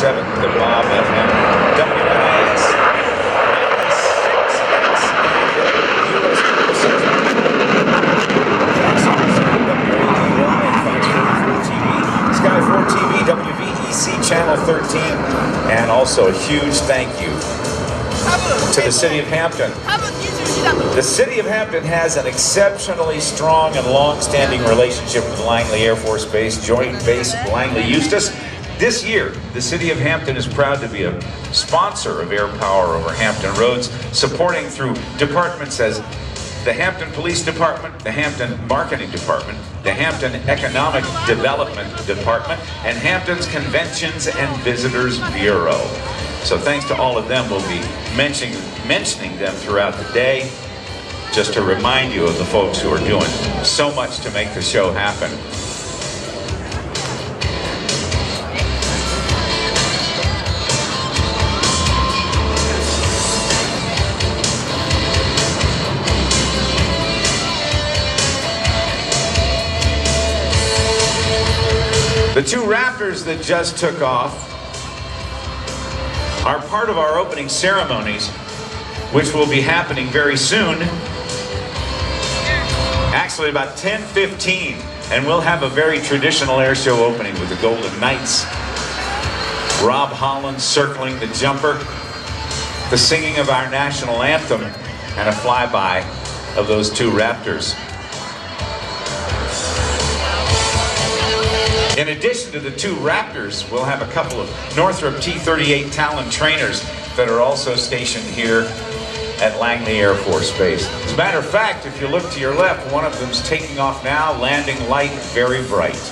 the Bob FM, WNIS, 96, Sky 4 TV, WVEC Channel 13, and also a huge thank you to the City of Hampton. The City of Hampton has an exceptionally strong and long-standing relationship with Langley Air Force Base, Joint Base Langley-Eustis. This year, the City of Hampton is proud to be a sponsor of AirPower over Hampton roads, supporting through departments as the Hampton Police Department, the Hampton Marketing Department, the Hampton Economic Development Department, and Hampton's Conventions and Visitors Bureau. So thanks to all of them, we'll be mentioning them throughout the day, just to remind you of the folks who are doing so much to make the show happen. The two Raptors that just took off are part of our opening ceremonies, which will be happening very soon, actually about 10:15, and we'll have a very traditional air show opening with the Golden Knights, Rob Holland circling the jumper, the singing of our national anthem, and a flyby of those two Raptors. In addition to the two Raptors, we'll have a couple of Northrop T-38 Talon trainers that are also stationed here at Langley Air Force Base. As a matter of fact, if you look to your left, one of them's taking off now, landing light, very bright. Isn't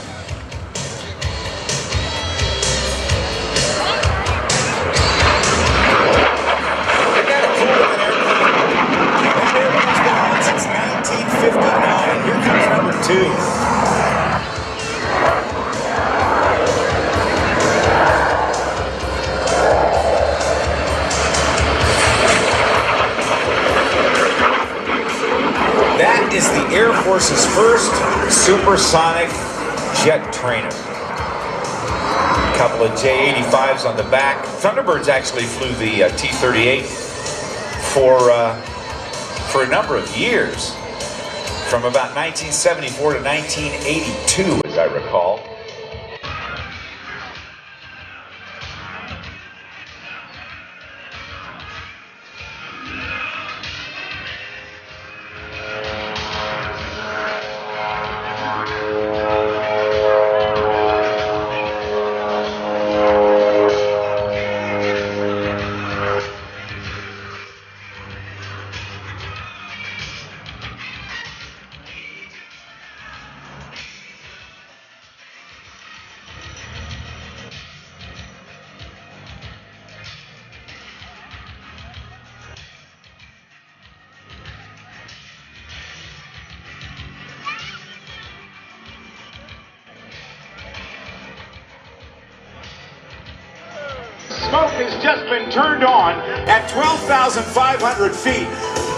that a cool looking airplane? That airplane's been on since 1959. Here comes number 2. That is the Air Force's first supersonic jet trainer. A couple of J-85s on the back. Thunderbirds actually flew the T-38 for a number of years, from about 1974 to 1982, as I recall. Smoke has just been turned on at 12,500 feet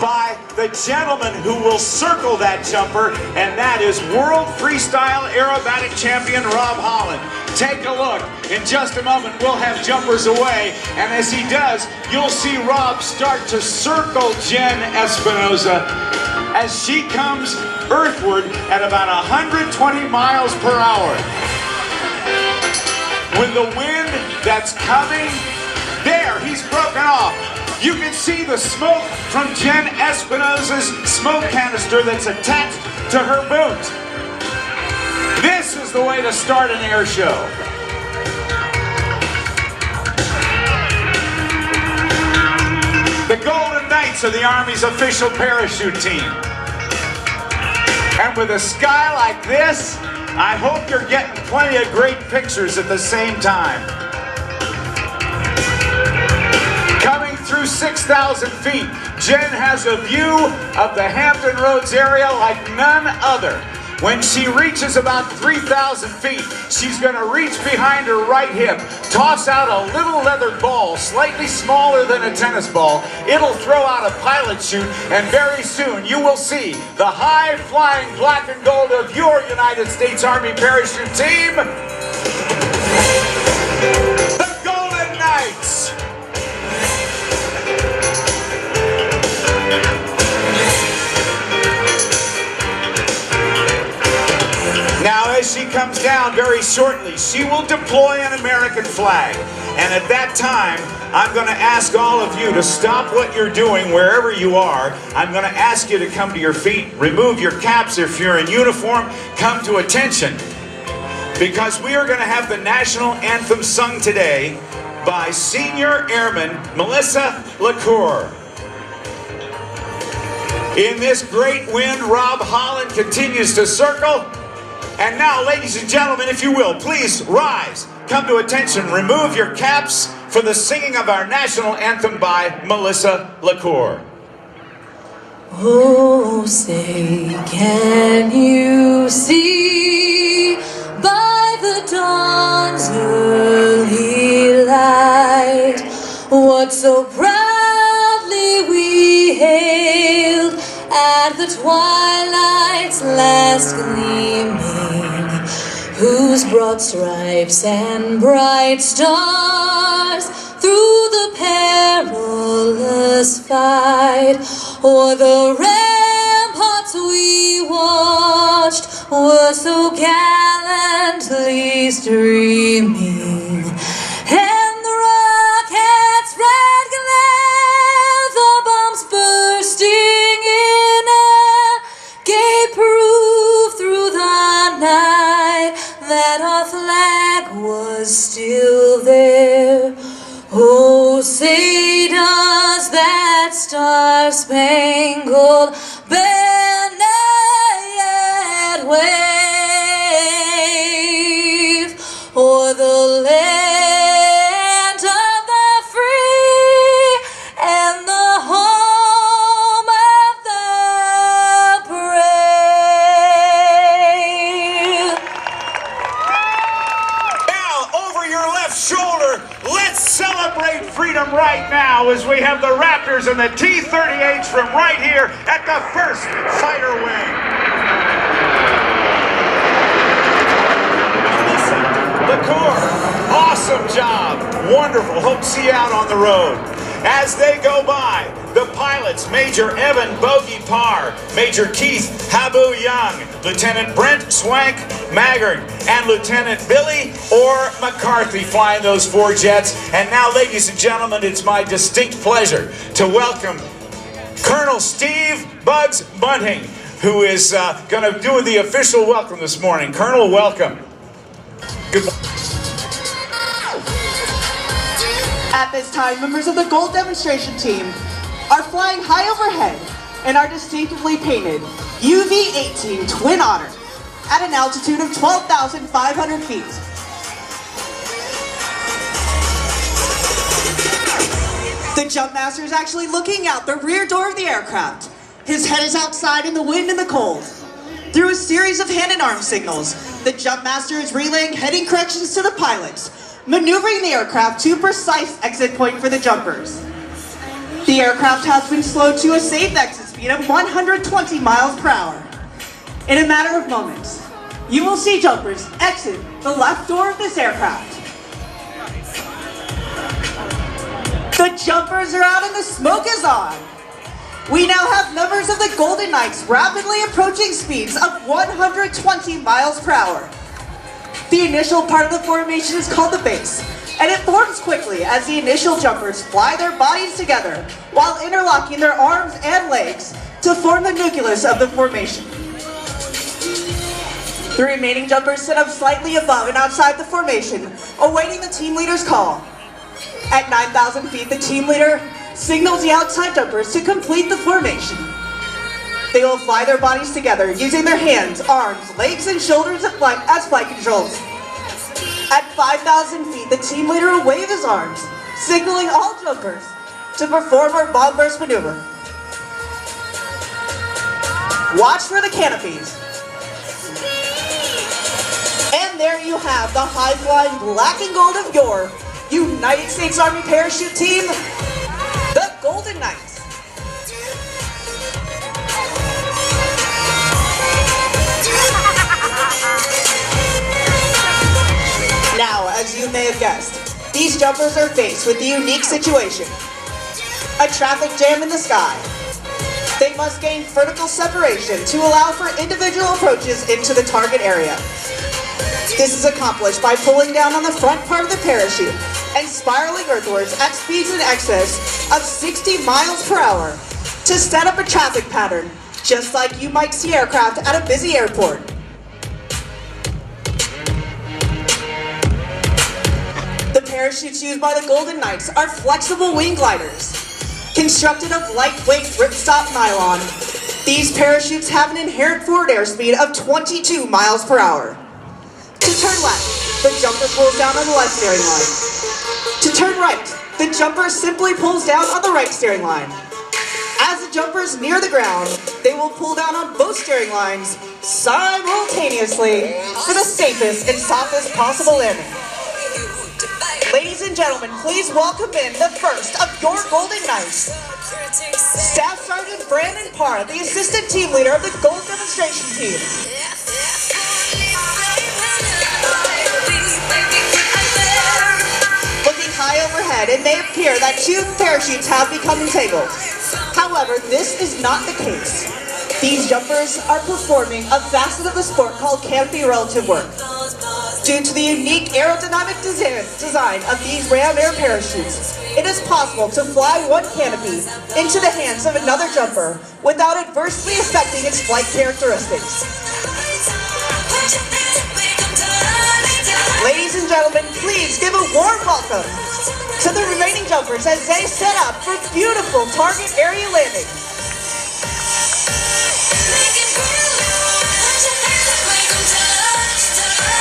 by the gentleman who will circle that jumper, and that is World Freestyle Aerobatic Champion Rob Holland. Take a look. In just a moment, we'll have jumpers away, and as he does, you'll see Rob start to circle Jen Espinosa as she comes earthward at about 120 miles per hour. With the wind that's coming, there, he's broken off. You can see the smoke from Jen Espinosa's smoke canister that's attached to her boot. This is the way to start an air show. The Golden Knights are the Army's official parachute team. And with a sky like this, I hope you're getting plenty of great pictures at the same time. Coming through 6,000 feet, Jen has a view of the Hampton Roads area like none other. When she reaches about 3,000 feet, she's going to reach behind her right hip, toss out a little leather ball slightly smaller than a tennis ball. It'll throw out a pilot chute, and very soon you will see the high-flying black and gold of your United States Army parachute team, the Golden down very shortly, she will deploy an American flag. And at that time, I'm going to ask all of you to stop what you're doing wherever you are. I'm going to ask you to come to your feet, remove your caps if you're in uniform, come to attention. Because we are going to have the National Anthem sung today by Senior Airman Melissa LaCour. In this great wind, Rob Holland continues to circle. And now, ladies and gentlemen, if you will, please rise. Come to attention. Remove your caps for the singing of our national anthem by Melissa LaCour. Oh, say, can you see by the dawn's early light what so proudly we hailed at the twilight's last gleaming, whose broad stripes and bright stars through the perilous fight o'er the ramparts we watched were so gallantly streaming, and the rocket's red glare, the bombs bursting in air, gave proof through the night that our flag was still there. Oh, say does that star-spangled banner yet wave o'er the land of the free and the home of the brave? Now, over your left shoulder, let's celebrate freedom right now as we have the Raptors and the T-38s from right here at the 1st Fighter Wing. LaCour, awesome job. Wonderful. Hope to see you out on the road. As they go by, the pilots, Major Evan Bogey Parr, Major Keith Habu Young, Lieutenant Brent Swank Maggard, and Lieutenant Billy Orr McCarthy flying those 4 jets. And now, ladies and gentlemen, it's my distinct pleasure to welcome Colonel Steve Bugs Bunting, who is going to do the official welcome this morning. Colonel, welcome. Good morning. At this time, members of the Gold Demonstration Team are flying high overhead and are distinctively painted UV-18 Twin Otter at an altitude of 12,500 feet. The jump master is actually looking out the rear door of the aircraft. His head is outside in the wind and the cold. Through a series of hand and arm signals, the jump master is relaying heading corrections to the pilots, maneuvering the aircraft to a precise exit point for the jumpers. The aircraft has been slowed to a safe exit speed of 120 miles per hour. In a matter of moments, you will see jumpers exit the left door of this aircraft. The jumpers are out and the smoke is on. We now have members of the Golden Knights rapidly approaching speeds of 120 miles per hour. The initial part of the formation is called the base, and it forms quickly as the initial jumpers fly their bodies together while interlocking their arms and legs to form the nucleus of the formation. The remaining jumpers set up slightly above and outside the formation, awaiting the team leader's call. At 9,000 feet, the team leader signals the outside jumpers to complete the formation. They will fly their bodies together using their hands, arms, legs, and shoulders as flight controls. At 5,000 feet, the team leader will wave his arms, signaling all jumpers to perform our bomb burst maneuver. Watch for the canopies. And there you have the high-flying black and gold of your United States Army parachute team, the Golden Knights. Now, as you may have guessed, these jumpers are faced with a unique situation. A traffic jam in the sky. They must gain vertical separation to allow for individual approaches into the target area. This is accomplished by pulling down on the front part of the parachute and spiraling earthwards at speeds in excess of 60 miles per hour to set up a traffic pattern, just like you might see aircraft at a busy airport. The parachutes used by the Golden Knights are flexible wing gliders. Constructed of lightweight ripstop nylon, these parachutes have an inherent forward airspeed of 22 miles per hour. To turn left, the jumper pulls down on the left steering line. To turn right, the jumper simply pulls down on the right steering line. As the jumper is near the ground, they will pull down on both steering lines simultaneously for the safest and softest possible landing. Ladies and gentlemen, please welcome in the first of your Golden Knights, Staff Sergeant Brandon Parr, the Assistant Team Leader of the Gold Demonstration Team. Looking high overhead, it may appear that two parachutes have become entangled. However, this is not the case. These jumpers are performing a facet of the sport called canopy relative work. Due to the unique aerodynamic design of these ram air parachutes, it is possible to fly one canopy into the hands of another jumper without adversely affecting its flight characteristics. Ladies and gentlemen, please give a warm welcome to the remaining jumpers as they set up for beautiful target area landing.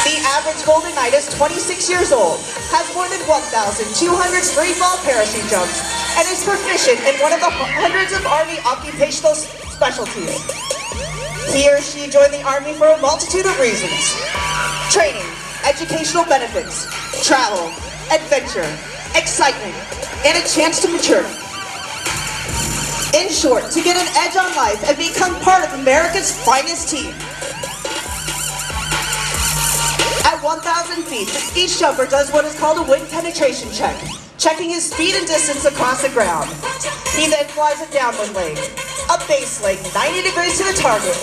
The average Golden Knight is 26 years old, has more than 1,200 free-fall parachute jumps, and is proficient in one of the hundreds of Army occupational specialties. He or she joined the Army for a multitude of reasons: training, educational benefits, travel, adventure, excitement, and a chance to mature. In short, to get an edge on life and become part of America's finest team. At 1,000 feet, each jumper does what is called a wind penetration check, checking his speed and distance across the ground. He then flies a downwind leg, a base leg 90 degrees to the target,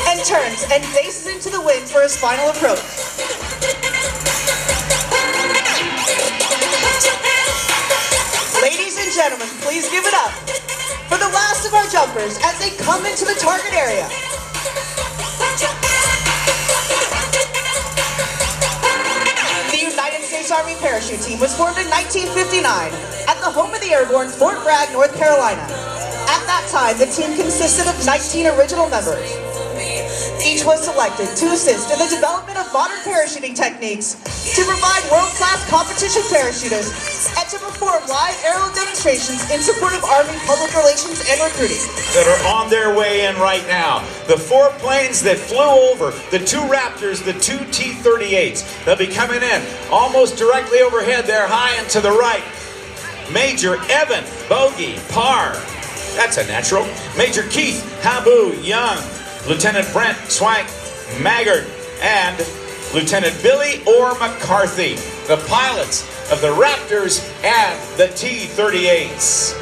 and turns and faces into the wind for his final approach. Ladies and gentlemen, please give it up for the last of our jumpers as they come into the target area. Army Parachute Team was formed in 1959 at the home of the airborne Fort Bragg, North Carolina. At that time, the team consisted of 19 original members. Each was selected to assist in the development of modern parachuting techniques, to provide world-class competition parachutists, and to perform live aerial demonstrations in support of Army public relations and recruiting. That are on their way in right now. The 4 planes that flew over, the 2 Raptors, the 2 T-38s. They'll be coming in almost directly overhead there, high and to the right. Major Evan Bogey Parr, that's a natural. Major Keith Habu Young, Lieutenant Brent Swank Maggard, and Lieutenant Billy Orr McCarthy, the pilots of the Raptors and the T-38s.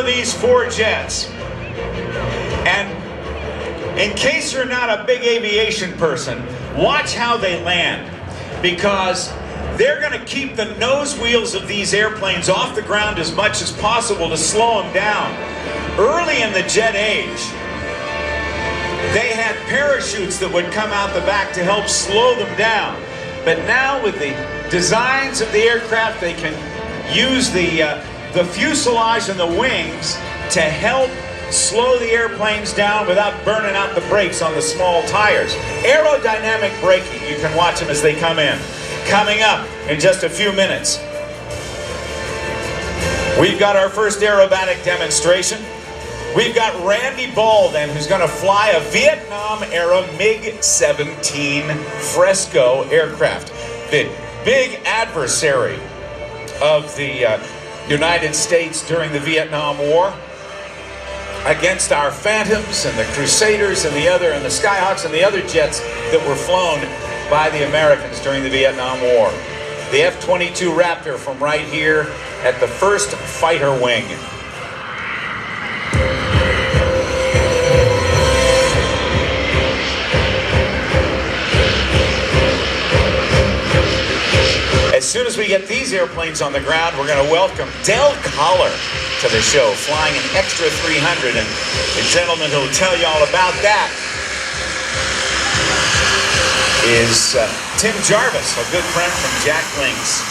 These 4 jets, and in case you're not a big aviation person, watch how they land, because they're going to keep the nose wheels of these airplanes off the ground as much as possible to slow them down. Early in the jet age, they had parachutes that would come out the back to help slow them down, but now with the designs of the aircraft, they can use the fuselage and the wings to help slow the airplanes down without burning out the brakes on the small tires. Aerodynamic braking, you can watch them as they come in. Coming up in just a few minutes, we've got our first aerobatic demonstration. We've got Randy Ball then, who's going to fly a Vietnam-era MiG-17 Fresco aircraft. The big adversary of the United States during the Vietnam War, against our Phantoms and the Crusaders and the Skyhawks and the other jets that were flown by the Americans during the Vietnam War. The F-22 Raptor from right here at the 1st Fighter Wing. As soon as we get these airplanes on the ground, we're going to welcome Del Collar to the show, flying an extra 300, and the gentleman who will tell you all about that is Tim Jarvis, a good friend from Jack Link's.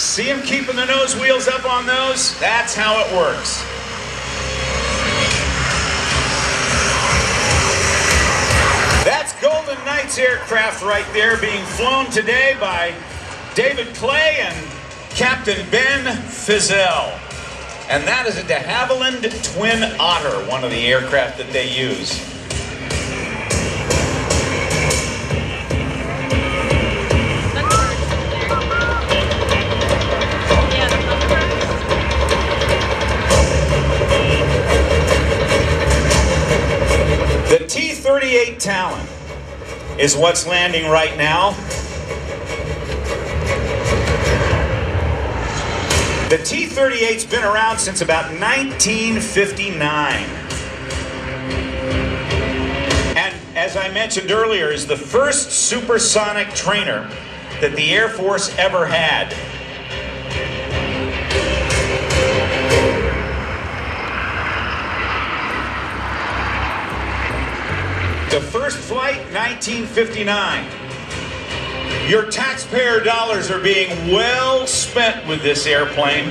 See him keeping the nose wheels up on those? That's how it works. That's Golden Knights aircraft right there, being flown today by David Clay and Captain Ben Fizel. And that is a de Havilland Twin Otter, one of the aircraft that they use. The T-38 Talon is what's landing right now. The T-38's been around since about 1959. And as I mentioned earlier, is the first supersonic trainer that the Air Force ever had. The first flight, 1959. Your taxpayer dollars are being well spent with this airplane.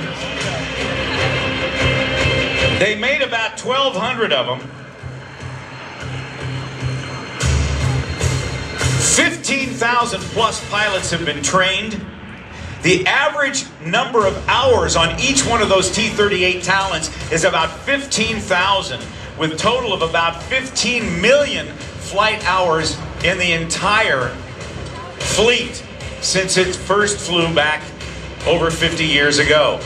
They made about 1,200 of them. 15,000 plus pilots have been trained. The average number of hours on each one of those T-38 Talons is about 15,000, with a total of about 15 million flight hours in the entire fleet since it first flew back over 50 years ago.